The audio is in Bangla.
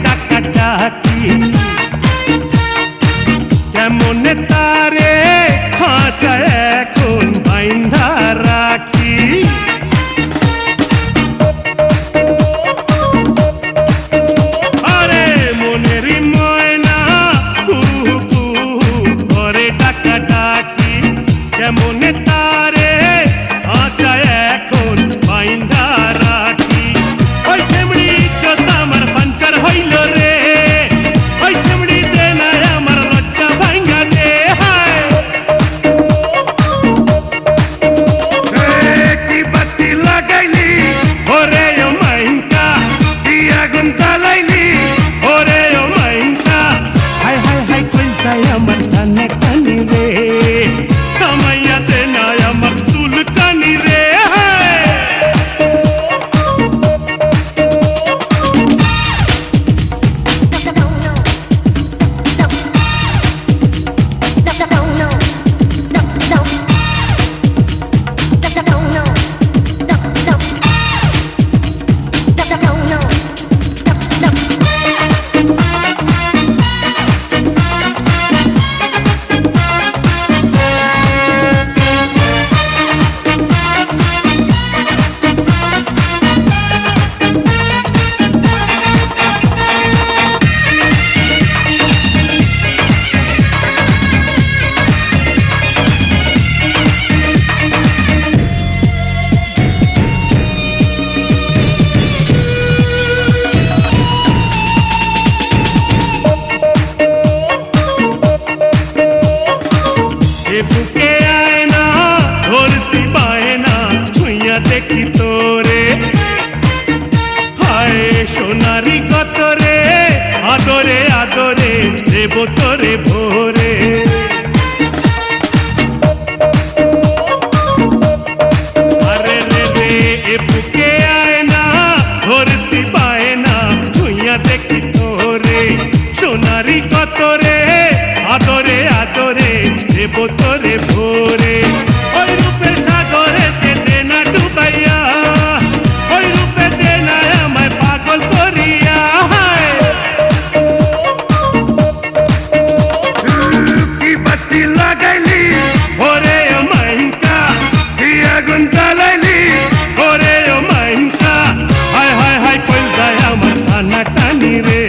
ডাকাডাকি কেমনে তারে খাঁচায় এখন বাইন্ধা রাখি আরে মনেরই ময়না কুহু কুহু করে ডাকাডাকি কেমনে তারে খাঁচায় এখন বাইন্ধা রাখি ওই চেমড়ি চোদ আমার পাঞ্চার হইল রে ওই চেমড়ি দে না আমার লজ্জা ভাঙ্গা দে কি বাতি লাগাইলি ওরে ও মাইনকা কি আগুন জ্বালাইলি ওরে ও মাইনকা হাই হাই হাই কই যায় আমার কানে কানি রে কামাইয়া দে না আমার চুল কানি রে বুকে আয় না ধরছি বায়না ছুঁয়া দেখি তোরে হায় সোনারি কত রে আদরে আদরে দেব তোরে ভোরে আরে রে রে এ বুকে আয় না ধরছি বায়না ছুঁয়া দেখি তোরে সোনারি কত রে আদরে আদরে দেব তোরে ভোরে ওই রূপের সাগরে দে না ডুবাইয়া ওই রূপে দে না আমায় পাগল করিয়া কি বাতি লাগাইলি ওরে ও মাইনকা কি আগুন জ্বালাইলি ওরে ও মাইনকা হায় হায় হায় কই যায় আমার কানা কানি রে